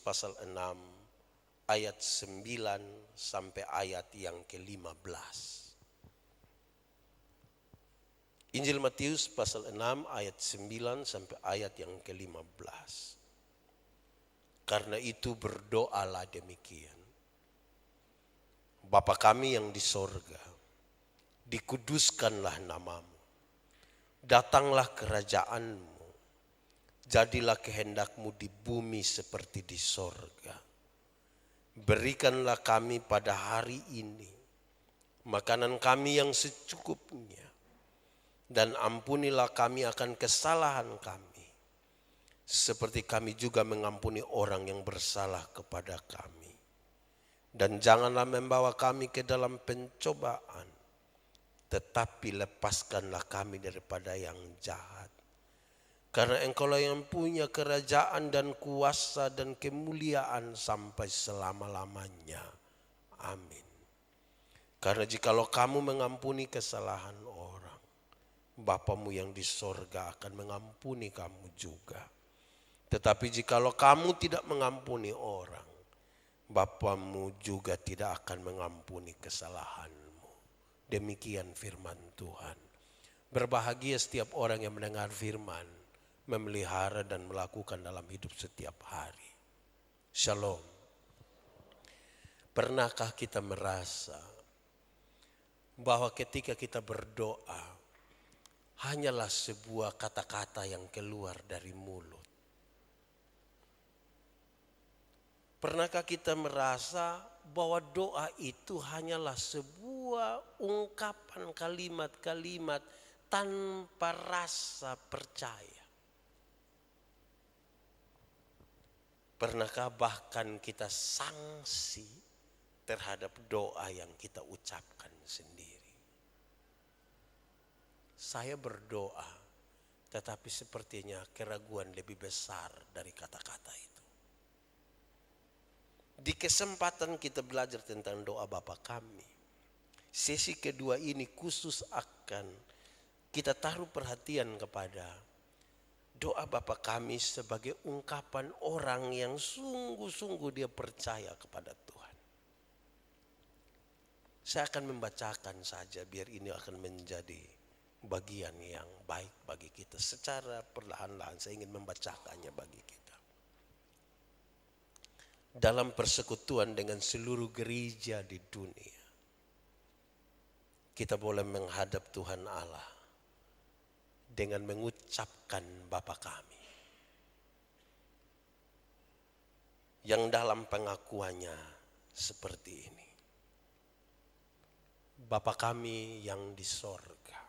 pasal 6 ayat 9 sampai ayat yang ke-15. Injil Matius pasal 6 ayat 9 sampai ayat yang ke-15. Karena itu berdoalah demikian. Bapa kami yang di sorga, dikuduskanlah namamu. Datanglah kerajaanmu, jadilah kehendakmu di bumi seperti di sorga. Berikanlah kami pada hari ini makanan kami yang secukupnya, dan ampunilah kami akan kesalahan kami, seperti kami juga mengampuni orang yang bersalah kepada kami. Dan janganlah membawa kami ke dalam pencobaan, tetapi lepaskanlah kami daripada yang jahat. Karena Engkaulah yang punya kerajaan dan kuasa dan kemuliaan sampai selama-lamanya. Amin. Karena jikalau kamu mengampuni kesalahan orang, Bapamu yang di sorga akan mengampuni kamu juga. Tetapi jikalau kamu tidak mengampuni orang, Bapamu juga tidak akan mengampuni kesalahanmu. Demikian firman Tuhan. Berbahagia setiap orang yang mendengar firman, memelihara dan melakukan dalam hidup setiap hari. Shalom. Pernahkah kita merasa bahwa ketika kita berdoa, hanyalah sebuah kata-kata yang keluar dari mulut? Pernahkah kita merasa bahwa doa itu hanyalah sebuah ungkapan kalimat-kalimat tanpa rasa percaya? Pernahkah bahkan kita sangsi terhadap doa yang kita ucapkan sendiri? Saya berdoa, tetapi sepertinya keraguan lebih besar dari kata-kata itu. Di kesempatan kita belajar tentang doa Bapa kami, sesi kedua ini khusus akan kita taruh perhatian kepada doa Bapa kami sebagai ungkapan orang yang sungguh-sungguh dia percaya kepada Tuhan. Saya akan membacakan saja biar ini akan menjadi bagian yang baik bagi kita. Secara perlahan-lahan saya ingin membacakannya bagi kita. Dalam persekutuan dengan seluruh gereja di dunia, kita boleh menghadap Tuhan Allah dengan mengucapkan Bapa kami, yang dalam pengakuannya seperti ini. Bapa kami yang di sorga,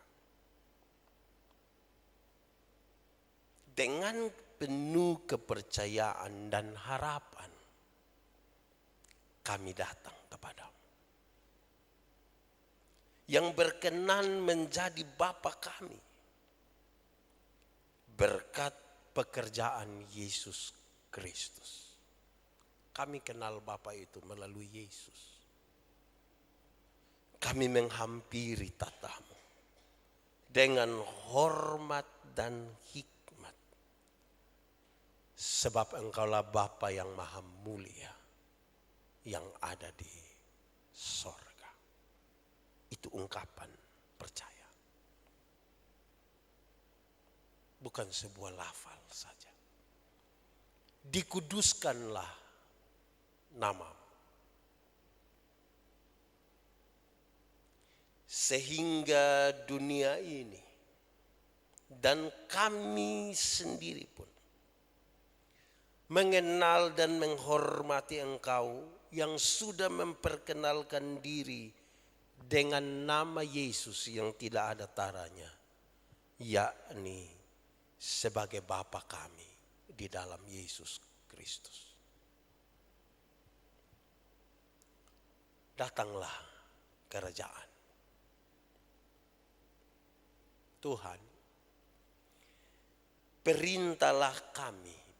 dengan penuh kepercayaan dan harapan kami datang kepadamu, yang berkenan menjadi Bapa kami berkat pekerjaan Yesus Kristus. Kami kenal Bapa itu melalui Yesus. Kami menghampiri tatamu dengan hormat dan hikmat, sebab Engkaulah Bapa yang maha mulia yang ada di sorga. Itu ungkapan percaya, bukan sebuah lafal saja. Dikuduskanlah namamu, sehingga dunia ini dan kami sendiri pun mengenal dan menghormati Engkau yang sudah memperkenalkan diri dengan nama Yesus yang tidak ada taranya, yakni sebagai Bapa kami di dalam Yesus Kristus. Datanglah kerajaan Tuhan.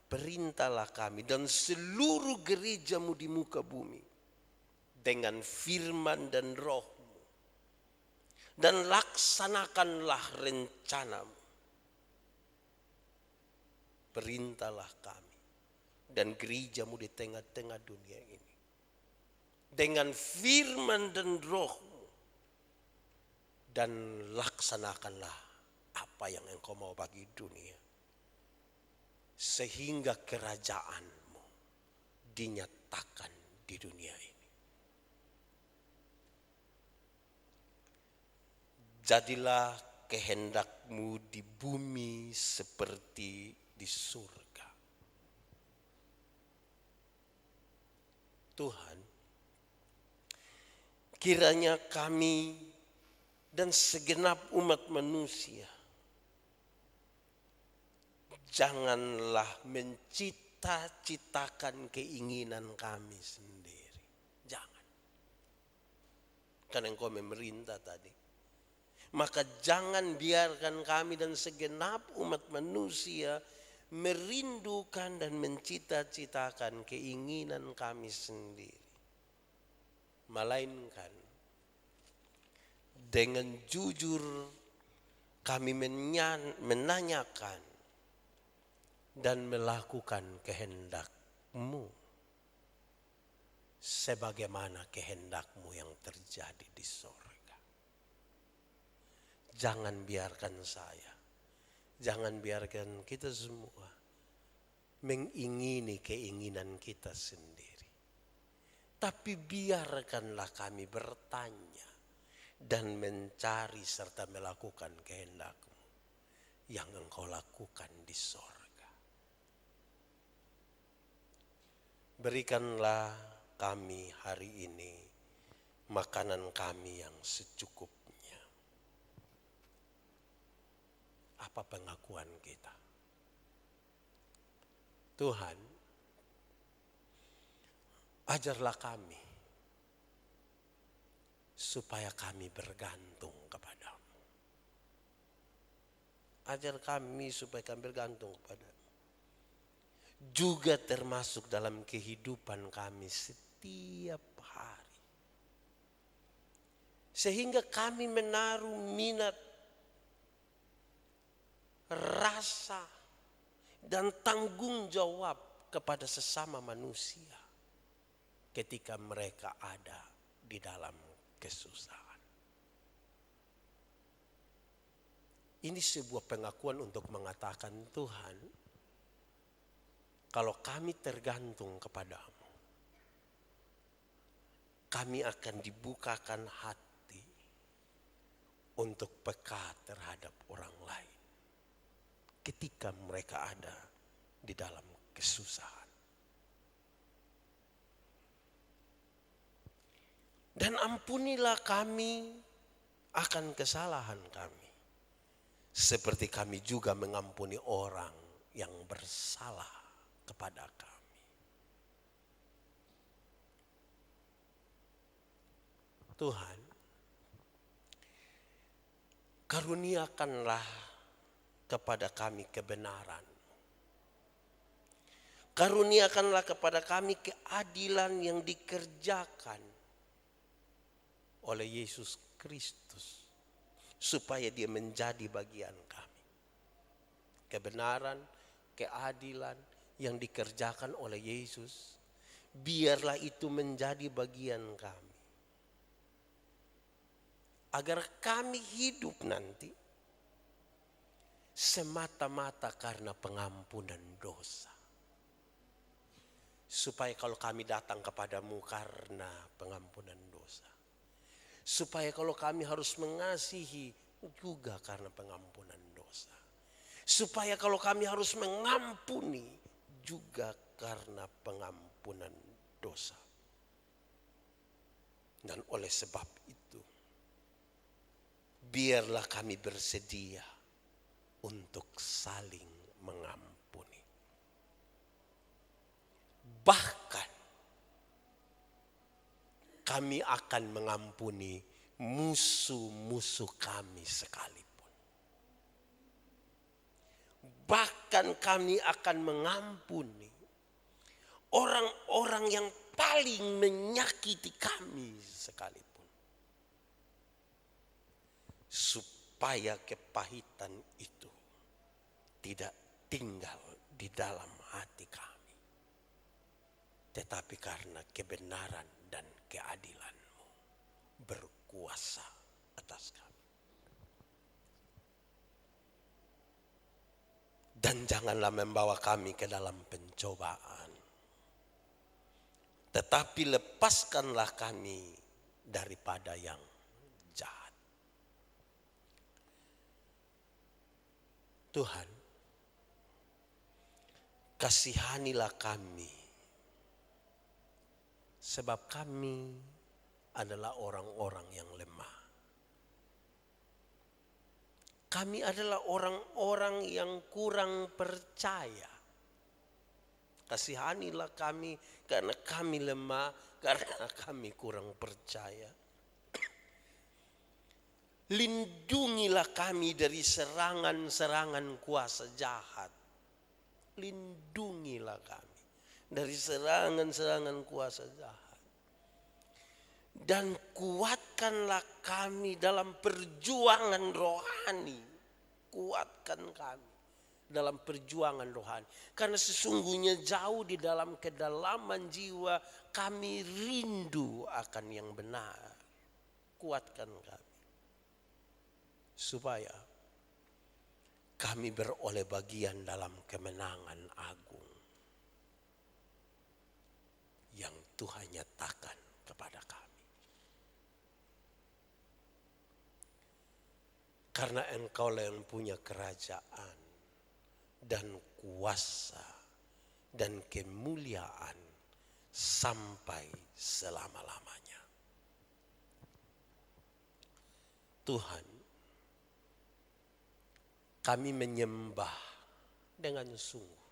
Perintahlah kami dan seluruh gerejamu di muka bumi dengan firman dan rohmu, dan laksanakanlah rencanamu. Perintahlah kami dan gerejamu di tengah-tengah dunia ini. Dengan firman dan rohmu. Dan laksanakanlah apa yang engkau mau bagi dunia. Sehingga kerajaanmu dinyatakan di dunia ini. Jadilah kehendakmu di bumi seperti di surga. Tuhan, kiranya kami dan segenap umat manusia janganlah mencita-citakan keinginan kami sendiri. Jangan. Karena engkau memerintah tadi. Maka jangan biarkan kami dan segenap umat manusia merindukan dan mencita-citakan keinginan kami sendiri. Melainkan dengan jujur kami menanyakan dan melakukan kehendak-Mu. Sebagaimana kehendak-Mu yang terjadi di sorga. Jangan biarkan saya, jangan biarkan kita semua mengingini keinginan kita sendiri. Tapi biarkanlah kami bertanya dan mencari serta melakukan kehendak-Mu yang Engkau lakukan di sorga. Berikanlah kami hari ini makanan kami yang secukupnya. Apa pengakuan kita? Tuhan, ajarlah kami supaya kami bergantung kepadamu. Ajar kami supaya kami bergantung kepadamu. Juga termasuk dalam kehidupan kami setiap hari. Sehingga kami menaruh minat, rasa dan tanggung jawab kepada sesama manusia ketika mereka ada di dalam kesusahan. Ini sebuah pengakuan untuk mengatakan, Tuhan, kalau kami tergantung kepadamu, kami akan dibukakan hati untuk peka terhadap orang lain ketika mereka ada di dalam kesusahan. Dan ampunilah kami akan kesalahan kami, seperti kami juga mengampuni orang yang bersalah kepada kami. Tuhan, karuniakanlah kepada kami kebenaran. Karuniakanlah kepada kami keadilan yang dikerjakan oleh Yesus Kristus, supaya dia menjadi bagian kami. Kebenaran, keadilan yang dikerjakan oleh Yesus, biarlah itu menjadi bagian kami. Agar kami hidup nanti semata-mata karena pengampunan dosa. Supaya kalau kami datang kepadamu karena pengampunan dosa. Supaya kalau kami harus mengasihi juga karena pengampunan dosa. Supaya kalau kami harus mengampuni juga karena pengampunan dosa. Dan oleh sebab itu, biarlah kami bersedia untuk saling mengampuni. Bahkan kami akan mengampuni musuh-musuh kami sekalipun. Bahkan kami akan mengampuni orang-orang yang paling menyakiti kami sekalipun. Supaya kepahitan itu tidak tinggal di dalam hati kami. tetapi karena kebenaran dan keadilan-Mu berkuasa atas kami. Dan janganlah membawa kami ke dalam pencobaan, tetapi lepaskanlah kami daripada yang jahat. Tuhan, kasihanilah kami, sebab kami adalah orang-orang yang lemah. Kami adalah orang-orang yang kurang percaya. Kasihanilah kami karena kami lemah, karena kami kurang percaya. Lindungilah kami dari serangan-serangan kuasa jahat. Lindungilah kami dari serangan-serangan kuasa jahat. Dan kuatkanlah kami dalam perjuangan rohani. Kuatkan kami dalam perjuangan rohani. Karena sesungguhnya jauh di dalam kedalaman jiwa kami rindu akan yang benar. Kuatkan kami. Supaya kami beroleh bagian dalam kemenangan agung yang Tuhan nyatakan kepada kami. Karena Engkaulah yang punya kerajaan dan kuasa dan kemuliaan sampai selama-lamanya. Tuhan, kami menyembah dengan sungguh.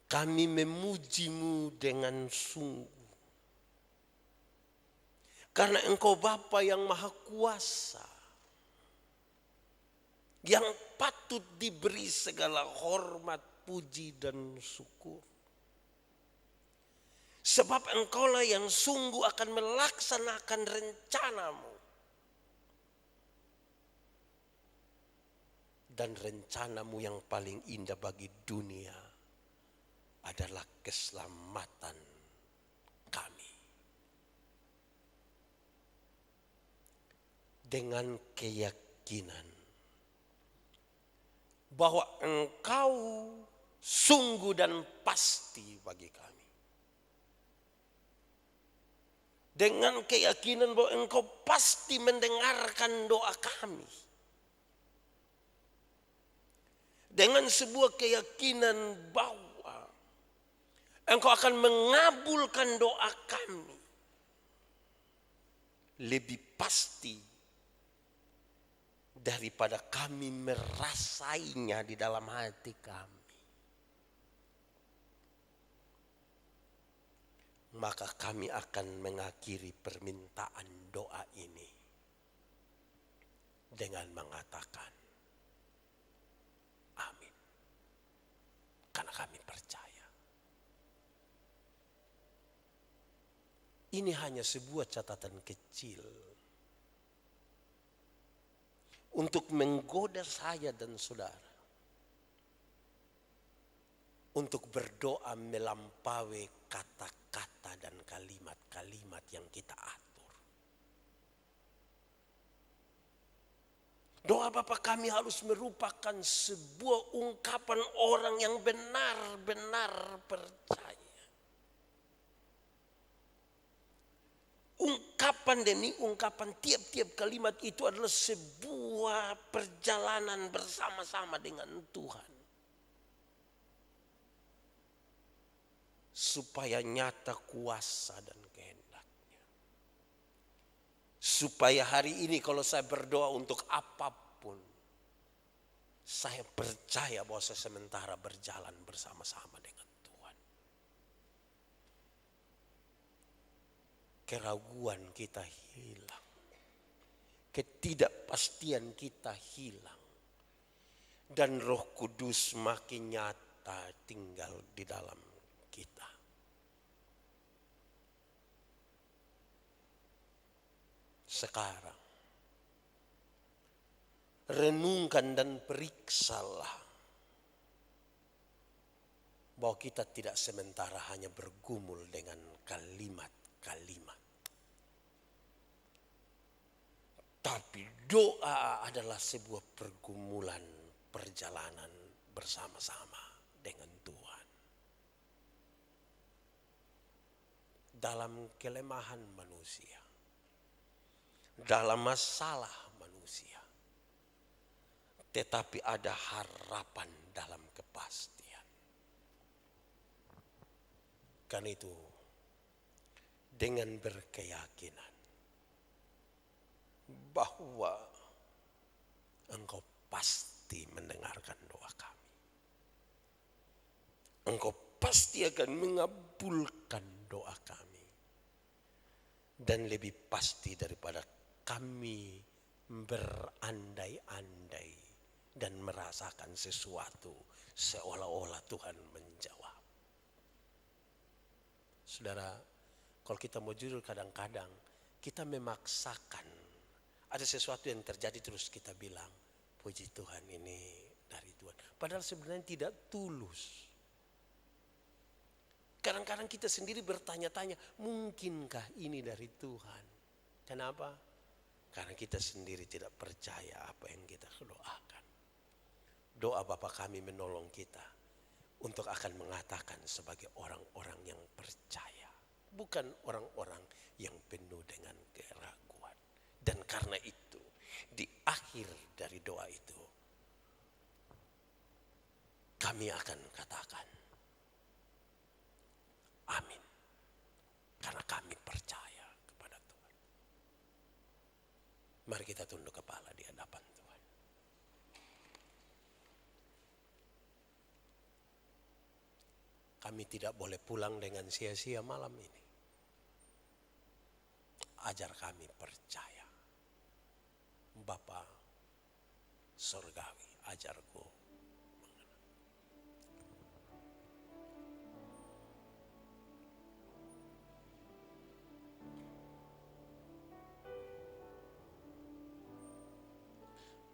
Kami memuji-Mu dengan sungguh. Karena Engkau Bapa yang Maha Kuasa, yang patut diberi segala hormat, puji, dan syukur. Sebab Engkaulah yang sungguh akan melaksanakan rencana-Mu. Dan rencana-Mu yang paling indah bagi dunia adalah keselamatan kami. Dengan keyakinan bahwa Engkau sungguh dan pasti bagi kami. Dengan keyakinan bahwa Engkau pasti mendengarkan doa kami. Dengan sebuah keyakinan bahwa Engkau akan mengabulkan doa kami. Lebih pasti daripada kami merasainya di dalam hati kami. Maka kami akan mengakhiri permintaan doa ini dengan mengatakan amin. Karena kami percaya. Ini hanya sebuah catatan kecil untuk menggoda saya dan saudara untuk berdoa melampaui kata-kata dan kalimat-kalimat yang kita atur. Doa Bapa kami harus merupakan sebuah ungkapan orang yang benar-benar percaya. Ungkapan demi ungkapan tiap-tiap kalimat itu adalah sebuah perjalanan bersama-sama dengan Tuhan. Supaya nyata kuasa dan kehendaknya. Supaya hari ini kalau saya berdoa untuk apapun, saya percaya bahwa saya sementara berjalan bersama-sama dengan Tuhan. Keraguan kita hilang. Ketidakpastian kita hilang. Dan Roh Kudus makin nyata tinggal di dalam kita. Sekarang, renungkan dan periksalah bahwa kita tidak sementara hanya bergumul dengan kalimat-kalimat. Tapi doa adalah sebuah pergumulan perjalanan bersama-sama dengan Tuhan. Dalam kelemahan manusia, dalam masalah manusia, tetapi ada harapan dalam kepastian. Karena itu, dengan berkeyakinan bahwa Engkau pasti mendengarkan doa kami. Engkau pasti akan mengabulkan doa kami. Dan lebih pasti daripada kami berandai-andai dan merasakan sesuatu seolah-olah Tuhan menjawab. Saudara, kalau kita mau jujur kadang-kadang kita memaksakan. Ada sesuatu yang terjadi terus kita bilang, puji Tuhan ini dari Tuhan. Padahal sebenarnya tidak tulus. Kadang-kadang kita sendiri bertanya-tanya, mungkinkah ini dari Tuhan? Kenapa? Karena kita sendiri tidak percaya apa yang kita doakan. Doa Bapa kami menolong kita untuk akan mengatakan sebagai orang-orang yang percaya. Bukan orang-orang yang penuh dengan keraguan. Dan karena itu, di akhir dari doa itu, kami akan katakan, amin. Karena kami percaya kepada Tuhan. Mari kita tunduk kepala di hadapan Tuhan. Kami tidak boleh pulang dengan sia-sia malam ini. Ajar kami percaya. Bapa Surgawi, ajarku